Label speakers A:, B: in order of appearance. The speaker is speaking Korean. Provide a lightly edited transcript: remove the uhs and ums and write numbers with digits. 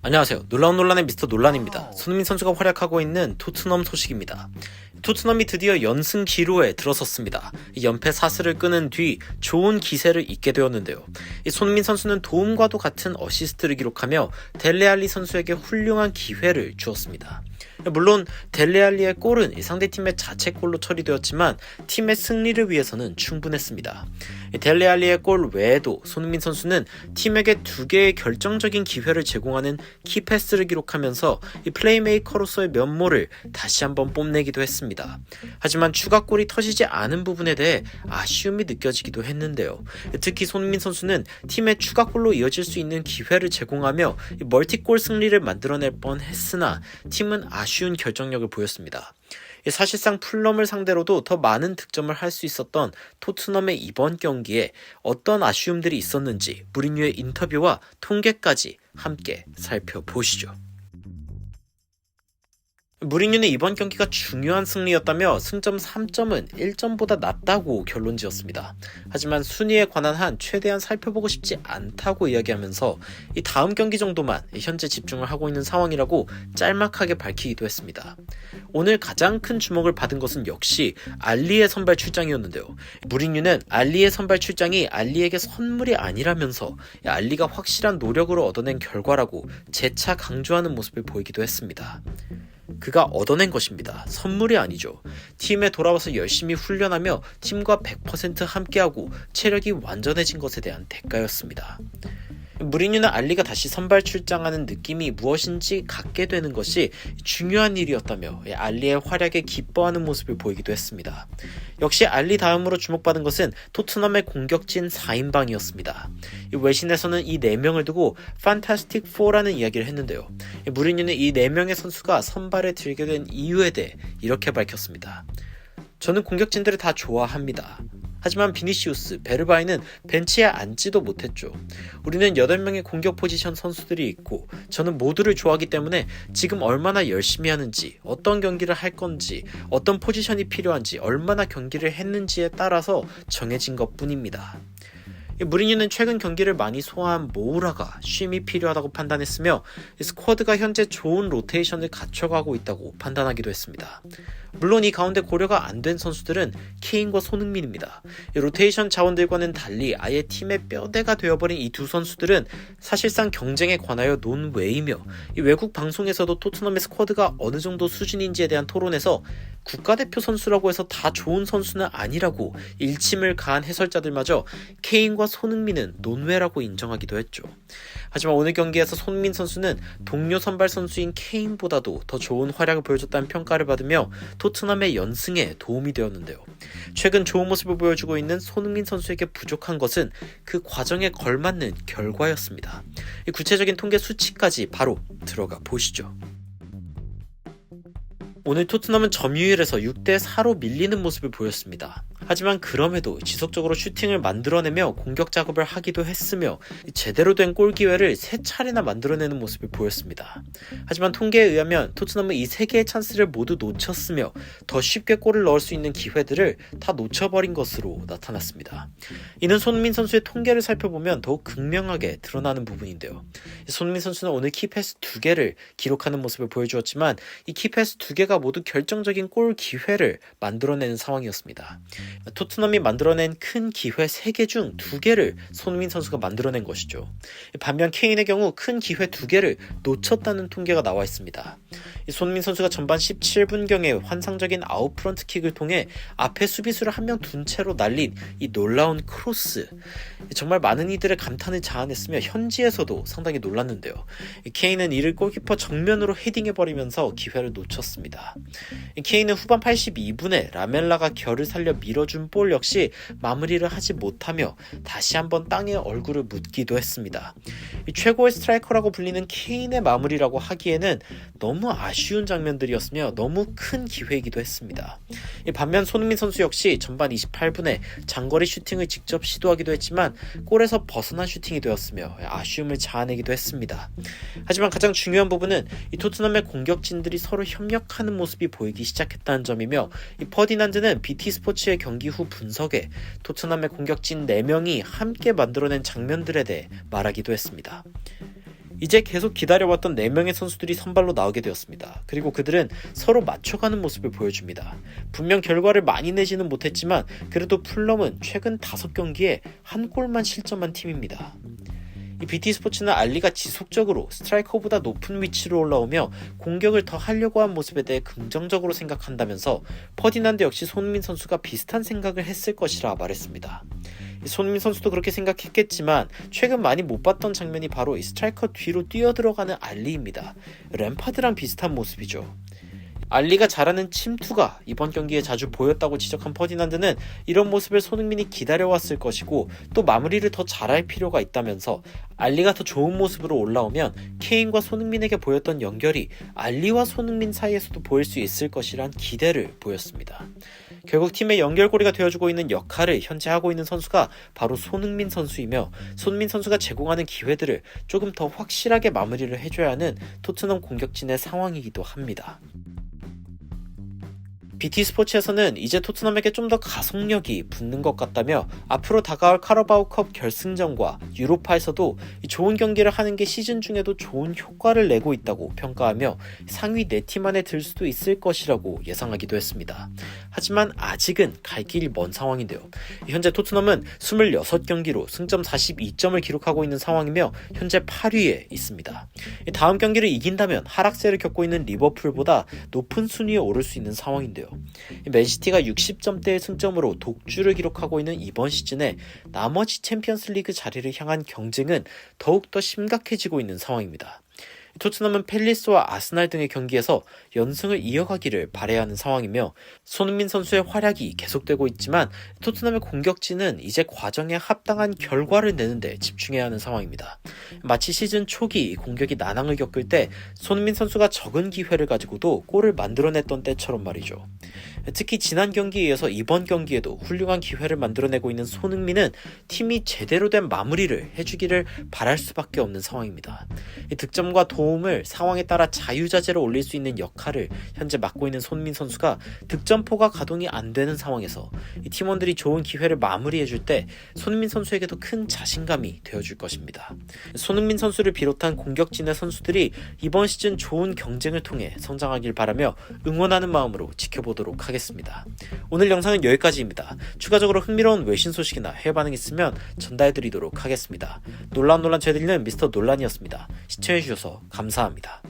A: 안녕하세요. 놀라운 논란의 미스터 논란입니다. 손흥민 선수가 활약하고 있는 토트넘 소식입니다. 토트넘이 드디어 연승 기로에 들어섰습니다. 연패 사슬을 끄는 뒤 좋은 기세를 잇게 되었는데요. 손흥민 선수는 도움과도 같은 어시스트를 기록하며 델레알리 선수에게 훌륭한 기회를 주었습니다. 물론 델레알리의 골은 상대팀의 자책골로 처리되었지만 팀의 승리를 위해서는 충분했습니다. 델레알리의 골 외에도 손흥민 선수는 팀에게 2개의 결정적인 기회를 제공하는 키패스를 기록하면서 플레이메이커로서의 면모를 다시 한번 뽐내기도 했습니다. 하지만 추가골이 터지지 않은 부분에 대해 아쉬움이 느껴지기도 했는데요. 특히 손흥민 선수는 팀의 추가골로 이어질 수 있는 기회를 제공하며 멀티골 승리를 만들어낼 뻔했으나 팀은 아쉬운 결정력을 보였습니다. 사실상 풀럼을 상대로도 더 많은 득점을 할 수 있었던 토트넘의 이번 경기에 어떤 아쉬움들이 있었는지 무리뉴의 인터뷰와 통계까지 함께 살펴보시죠. 무리뉴는 이번 경기가 중요한 승리였다며 승점 3점은 1점보다 낮다고 결론 지었습니다. 하지만 순위에 관한 한 최대한 살펴보고 싶지 않다고 이야기하면서 이 다음 경기 정도만 현재 집중을 하고 있는 상황이라고 짤막하게 밝히기도 했습니다. 오늘 가장 큰 주목을 받은 것은 역시 알리의 선발 출장이었는데요. 무리뉴는 알리의 선발 출장이 알리에게 선물이 아니라면서 알리가 확실한 노력으로 얻어낸 결과라고 재차 강조하는 모습을 보이기도 했습니다. 그가 얻어낸 것입니다. 선물이 아니죠. 팀에 돌아와서 열심히 훈련하며 팀과 100% 함께하고 체력이 완전해진 것에 대한 대가였습니다. 무리뉴는 알리가 다시 선발 출장하는 느낌이 무엇인지 갖게 되는 것이 중요한 일이었다며 알리의 활약에 기뻐하는 모습을 보이기도 했습니다. 역시 알리 다음으로 주목받은 것은 토트넘의 공격진 4인방이었습니다. 외신에서는 이 4명을 두고 판타스틱 4라는 이야기를 했는데요. 무리뉴는 이 4명의 선수가 선발에 들게 된 이유에 대해 이렇게 밝혔습니다. 저는 공격진들을 다 좋아합니다. 하지만 비니시우스, 베르바이는 벤치에 앉지도 못했죠. 우리는 8명의 공격 포지션 선수들이 있고 저는 모두를 좋아하기 때문에 지금 얼마나 열심히 하는지, 어떤 경기를 할 건지, 어떤 포지션이 필요한지, 얼마나 경기를 했는지에 따라서 정해진 것뿐입니다. 무리뉴는 최근 경기를 많이 소화한 모우라가 쉼이 필요하다고 판단했으며 스쿼드가 현재 좋은 로테이션을 갖춰가고 있다고 판단하기도 했습니다. 물론 이 가운데 고려가 안 된 선수들은 케인과 손흥민입니다. 로테이션 자원들과는 달리 아예 팀의 뼈대가 되어버린 이 두 선수들은 사실상 경쟁에 관하여 논외이며 외국 방송에서도 토트넘의 스쿼드가 어느 정도 수준인지에 대한 토론에서 국가대표 선수라고 해서 다 좋은 선수는 아니라고 일침을 가한 해설자들마저 케인과 손흥민은 논외라고 인정하기도 했죠. 하지만 오늘 경기에서 손흥민 선수는 동료 선발 선수인 케인보다도 더 좋은 활약을 보여줬다는 평가를 받으며 토트넘의 연승에 도움이 되었는데요. 최근 좋은 모습을 보여주고 있는 손흥민 선수에게 부족한 것은 그 과정에 걸맞는 결과였습니다. 이 구체적인 통계 수치까지 바로 들어가 보시죠. 오늘 토트넘은 점유율에서 6대4로 밀리는 모습을 보였습니다. 하지만 그럼에도 지속적으로 슈팅을 만들어내며 공격 작업을 하기도 했으며 제대로 된 골 기회를 3차례나 만들어내는 모습을 보였습니다. 하지만 통계에 의하면 토트넘은 이 3개의 찬스를 모두 놓쳤으며 더 쉽게 골을 넣을 수 있는 기회들을 다 놓쳐버린 것으로 나타났습니다. 이는 손흥민 선수의 통계를 살펴보면 더욱 극명하게 드러나는 부분인데요. 손흥민 선수는 오늘 키패스 2개를 기록하는 모습을 보여주었지만 이 키패스 2개가 모두 결정적인 골 기회를 만들어내는 상황이었습니다. 토트넘이 만들어낸 큰 기회 3개 중 2개를 손흥민 선수가 만들어낸 것이죠. 반면 케인의 경우 큰 기회 2개를 놓쳤다는 통계가 나와 있습니다. 손흥민 선수가 전반 17분경에 환상적인 아웃프런트 킥을 통해 앞에 수비수를 한 명 둔 채로 날린 이 놀라운 크로스, 정말 많은 이들의 감탄을 자아냈으며 현지에서도 상당히 놀랐는데요. 케인은 이를 골키퍼 정면으로 헤딩해버리면서 기회를 놓쳤습니다. 케인은 후반 82분에 라멜라가 결을 살려 밀어준 볼 역시 마무리를 하지 못하며 다시 한번 땅에 얼굴을 묻기도 했습니다. 최고의 스트라이커라고 불리는 케인의 마무리라고 하기에는 너무 아쉬운 장면들이었으며 너무 큰 기회이기도 했습니다. 반면 손흥민 선수 역시 전반 28분에 장거리 슈팅을 직접 시도하기도 했지만 골에서 벗어난 슈팅이 되었으며 아쉬움을 자아내기도 했습니다. 하지만 가장 중요한 부분은 이 토트넘의 공격진들이 서로 협력하는 모습이 보이기 시작했다는 점이며 이 퍼디난드는 BT 스포츠의 경기 후 분석에 토트넘의 공격진 4명이 함께 만들어낸 장면들에 대해 말하기도 했습니다. 이제 계속 기다려왔던 4명의 선수들이 선발로 나오게 되었습니다. 그리고 그들은 서로 맞춰가는 모습을 보여줍니다. 분명 결과를 많이 내지는 못했지만 그래도 풀럼은 최근 5경기에 한 골만 실점한 팀입니다. 이 BT스포츠는 알리가 지속적으로 스트라이커보다 높은 위치로 올라오며 공격을 더 하려고 한 모습에 대해 긍정적으로 생각한다면서 퍼디난드 역시 손흥민 선수가 비슷한 생각을 했을 것이라 말했습니다. 손흥민 선수도 그렇게 생각했겠지만 최근 많이 못 봤던 장면이 바로 이 스트라이커 뒤로 뛰어들어가는 알리입니다. 램파드랑 비슷한 모습이죠. 알리가 잘하는 침투가 이번 경기에 자주 보였다고 지적한 퍼디난드는 이런 모습을 손흥민이 기다려왔을 것이고 또 마무리를 더 잘할 필요가 있다면서 알리가 더 좋은 모습으로 올라오면 케인과 손흥민에게 보였던 연결이 알리와 손흥민 사이에서도 보일 수 있을 것이란 기대를 보였습니다. 결국 팀의 연결고리가 되어주고 있는 역할을 현재 하고 있는 선수가 바로 손흥민 선수이며 손흥민 선수가 제공하는 기회들을 조금 더 확실하게 마무리를 해줘야 하는 토트넘 공격진의 상황이기도 합니다. BT스포츠에서는 이제 토트넘에게 좀 더 가속력이 붙는 것 같다며 앞으로 다가올 카라바오컵 결승전과 유로파에서도 좋은 경기를 하는 게 시즌 중에도 좋은 효과를 내고 있다고 평가하며 상위 4팀 안에 들 수도 있을 것이라고 예상하기도 했습니다. 하지만 아직은 갈 길이 먼 상황인데요. 현재 토트넘은 26경기로 승점 42점을 기록하고 있는 상황이며 현재 8위에 있습니다. 다음 경기를 이긴다면 하락세를 겪고 있는 리버풀보다 높은 순위에 오를 수 있는 상황인데요. 맨시티가 60점대의 승점으로 독주를 기록하고 있는 이번 시즌에 나머지 챔피언스 리그 자리를 향한 경쟁은 더욱더 심각해지고 있는 상황입니다. 토트넘은 팰리스와 아스날 등의 경기에서 연승을 이어가기를 바라야 하는 상황이며 손흥민 선수의 활약이 계속되고 있지만 토트넘의 공격진은 이제 과정에 합당한 결과를 내는 데 집중해야 하는 상황입니다. 마치 시즌 초기 공격이 난항을 겪을 때 손흥민 선수가 적은 기회를 가지고도 골을 만들어냈던 때처럼 말이죠. 특히 지난 경기에 이어서 이번 경기에도 훌륭한 기회를 만들어내고 있는 손흥민은 팀이 제대로 된 마무리를 해주기를 바랄 수밖에 없는 상황입니다. 득점과 도움을 상황에 따라 자유자재로 올릴 수 있는 역할을 현재 맡고 있는 손흥민 선수가 득점포가 가동이 안 되는 상황에서 팀원들이 좋은 기회를 마무리해줄 때 손흥민 선수에게도 큰 자신감이 되어줄 것입니다. 손흥민 선수를 비롯한 공격진의 선수들이 이번 시즌 좋은 경쟁을 통해 성장하길 바라며 응원하는 마음으로 지켜보도록 하겠습니다. 오늘 영상은 여기까지입니다. 추가적으로 흥미로운 외신 소식이나 해외 반응 있으면 전달해드리도록 하겠습니다. 논란 죄들리는 미스터 논란이었습니다. 시청해주셔서 감사합니다.